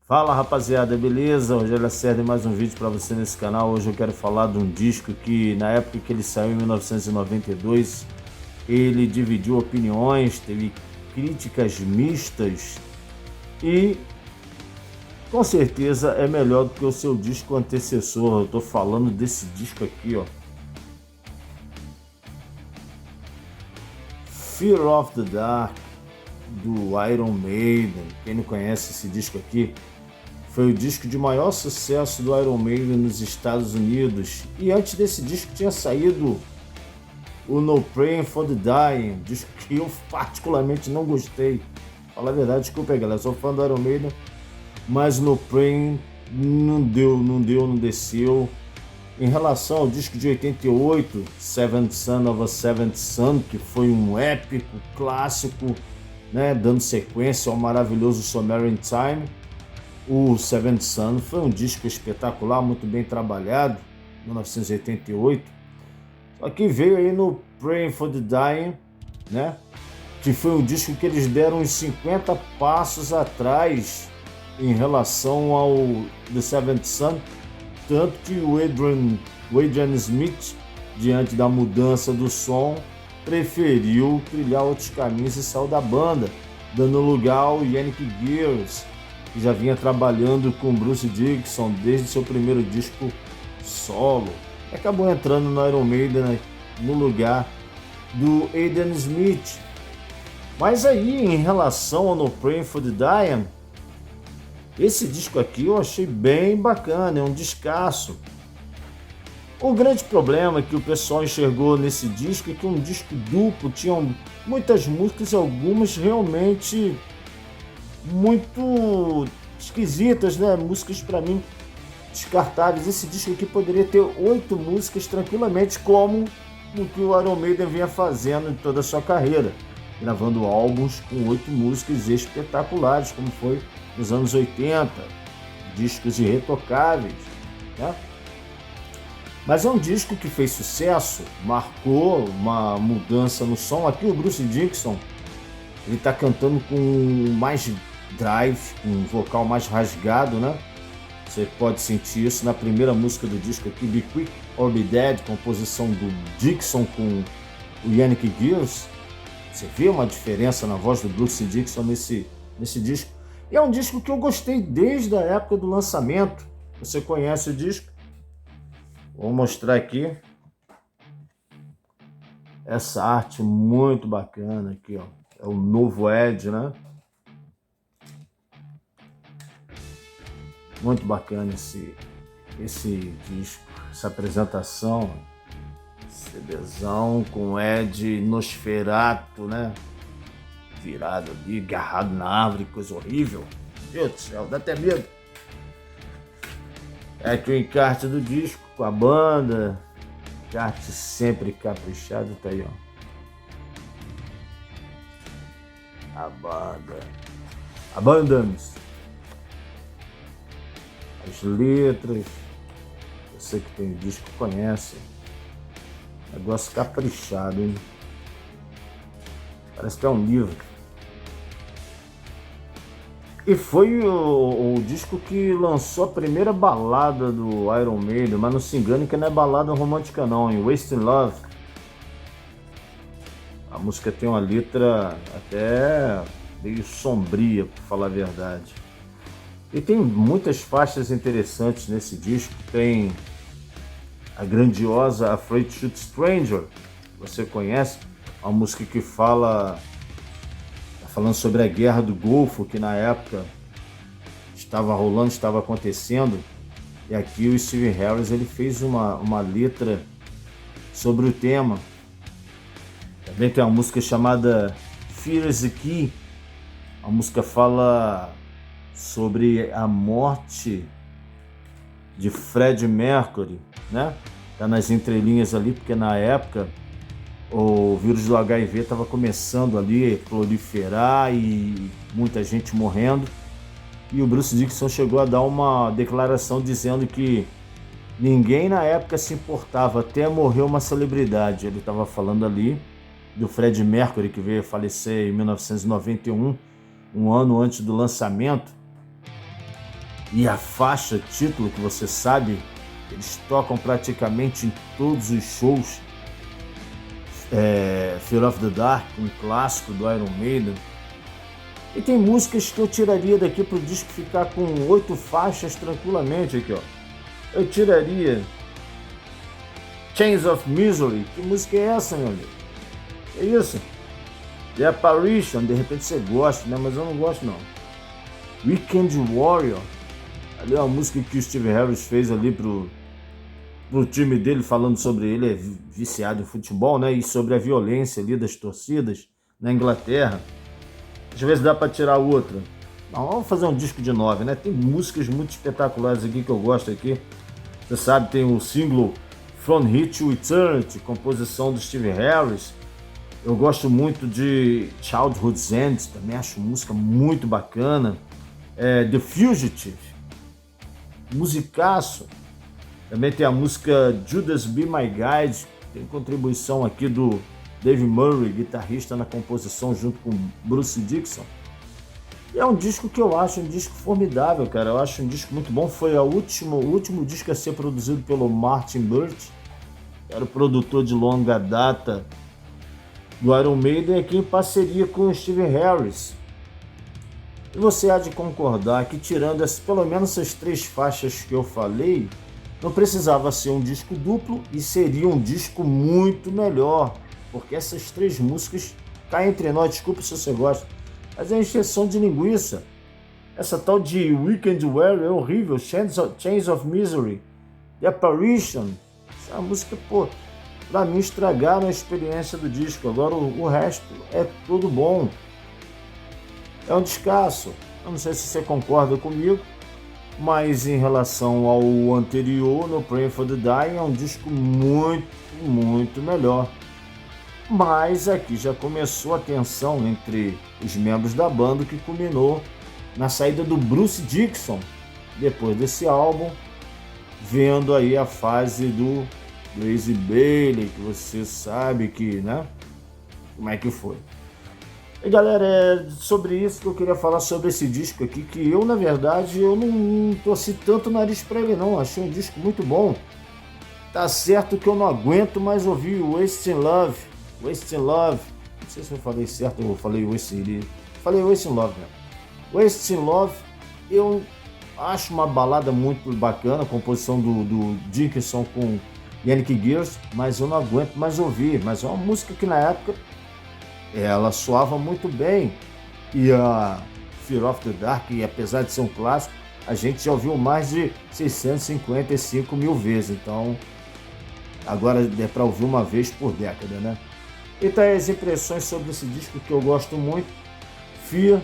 Fala rapaziada, beleza? Rogério Lacerda e mais um vídeo para você nesse canal. Hoje eu quero falar de um disco que na época que ele saiu em 1992 ele dividiu opiniões, teve críticas mistas e com certeza é melhor do que o seu disco antecessor. Eu tô falando desse disco aqui, ó, Fear of the Dark, do Iron Maiden. Quem não conhece esse disco aqui, foi o disco de maior sucesso do Iron Maiden nos Estados Unidos. E antes desse disco tinha saído o No Praying for the Dying, disco que eu particularmente não gostei. Fala a verdade, desculpa aí galera, sou fã do Iron Maiden, mas No Praying não desceu. Em relação ao disco de 88, Seventh Son of a Seventh Son, que foi um épico clássico, né, dando sequência ao maravilhoso Somewhere in Time, o Seventh Son foi um disco espetacular, muito bem trabalhado, 1988. Só que veio aí no Praying for the Dying, né, que foi um disco que eles deram uns 50 passos atrás em relação ao The Seventh Son, tanto que o Adrian Smith, diante da mudança do som, preferiu trilhar outros caminhos e saiu da banda, dando lugar ao Yannick Gears, que já vinha trabalhando com Bruce Dickinson desde seu primeiro disco solo. E acabou entrando no Iron Maiden, né, no lugar do Adrian Smith. Mas aí, em relação ao No Praying for the Dying, esse disco aqui eu achei bem bacana, é um descasso. O grande problema que o pessoal enxergou nesse disco é que um disco duplo tinha muitas músicas, algumas realmente muito esquisitas, né? Músicas para mim descartáveis. Esse disco aqui poderia ter 8 músicas tranquilamente, como o que o Iron Maiden vinha fazendo em toda a sua carreira, gravando álbuns com 8 músicas espetaculares, como foi nos anos 80, discos irretocáveis, né? Mas é um disco que fez sucesso, marcou uma mudança no som. Aqui o Bruce Dickinson, ele tá cantando com mais drive, com um vocal mais rasgado, né? Você pode sentir isso na primeira música do disco aqui, Be Quick or Be Dead, composição do Dickinson com o Yannick Gears. Você vê uma diferença na voz do Bruce Dickinson nesse disco. E é um disco que eu gostei desde a época do lançamento. Você conhece o disco? Vou mostrar aqui essa arte muito bacana aqui, ó. É o novo Ed, né? Muito bacana esse disco, essa apresentação, CDzão com Ed Nosferatu, né? Virado ali, agarrado na árvore, coisa horrível. Meu Deus do céu, dá até medo. É aqui o encarte do disco com a banda, encarte sempre caprichado, tá aí, ó. A banda, Abandons. As letras, você que tem o disco conhece. Negócio caprichado, hein? Parece que é um livro. E foi o disco que lançou a primeira balada do Iron Maiden, mas não se engane que não é balada romântica não, em Wasting Love. A música tem uma letra até meio sombria, para falar a verdade. E tem muitas faixas interessantes nesse disco. Tem a grandiosa Afraid to Shoot Stranger, você conhece? Uma música que falando sobre a guerra do Golfo, que na época estava rolando, estava acontecendo. E aqui o Steve Harris ele fez uma letra sobre o tema. Também tem uma música chamada Fear is the Key. A música fala sobre a morte de Freddie Mercury, né? Tá nas entrelinhas ali, porque na época o vírus do HIV estava começando ali a proliferar e muita gente morrendo. E o Bruce Dickinson chegou a dar uma declaração dizendo que ninguém na época se importava até morrer uma celebridade. Ele estava falando ali do Freddie Mercury, que veio a falecer em 1991, um ano antes do lançamento. E a faixa título, que você sabe, eles tocam praticamente em todos os shows. Fear of the Dark, um clássico do Iron Maiden. E tem músicas que eu tiraria daqui pro disco ficar com 8 faixas tranquilamente aqui, ó. Eu tiraria Chains of Misery. Que música é essa, meu amigo? É isso? The Apparition, de repente você gosta, né? Mas eu não gosto, não. Weekend Warrior. Ali é uma música que o Steve Harris fez ali pro time dele, falando sobre ele é viciado em futebol, né? E sobre a violência ali das torcidas na Inglaterra. Deixa eu ver se dá pra tirar outra. Não, vamos fazer um disco de 9, né? Tem músicas muito espetaculares aqui que eu gosto aqui. Você sabe, tem o single From Here to Eternity, composição do Steve Harris. Eu gosto muito de Childhood's End, também acho música muito bacana. The Fugitive, musicaço. Também tem a música Judas Be My Guide, tem contribuição aqui do Dave Murray, guitarrista na composição junto com Bruce Dickinson. E é um disco que eu acho um disco formidável, cara. Eu acho um disco muito bom. Foi o último disco a ser produzido pelo Martin Birch, que era o produtor de longa data do Iron Maiden, aqui em parceria com o Steve Harris. E você há de concordar que, tirando pelo menos essas 3 faixas que eu falei, não precisava ser um disco duplo e seria um disco muito melhor, porque essas 3 músicas, cá entre nós, desculpa se você gosta, mas é encheção de linguiça. Essa tal de Weekend Warrior é horrível. Chains of Misery, The Apparition, essa música, pô, pra mim estragaram a experiência do disco. Agora o resto é tudo bom. É um descasso. Eu não sei se você concorda comigo, mas em relação ao anterior, no Praying for the Dying, é um disco muito, muito melhor. Mas aqui já começou a tensão entre os membros da banda, que culminou na saída do Bruce Dickinson depois desse álbum, vendo aí a fase do Blaze Bayley, que você sabe que, né? Como é que foi. E galera, é sobre isso que eu queria falar, sobre esse disco aqui, que eu, na verdade, eu não torci tanto o nariz pra ele não, achei um disco muito bom. Tá certo que eu não aguento mais ouvir o Wasting Love, não sei se eu falei certo ou falei Wasting Love, né? Wasting Love, eu acho uma balada muito bacana, a composição do Dickinson com Yannick Gears, mas eu não aguento mais ouvir. Mas é uma música que na época ela soava muito bem. E a Fear of the Dark, apesar de ser um clássico, a gente já ouviu mais de 655 mil vezes. Então agora é para ouvir uma vez por década, né? Então as impressões sobre esse disco que eu gosto muito. Fear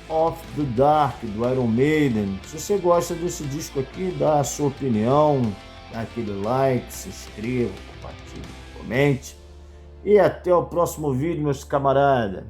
of the Dark, do Iron Maiden. Se você gosta desse disco aqui, dá a sua opinião, dá aquele like, se inscreva, compartilhe, comente. E até o próximo vídeo, meus camaradas.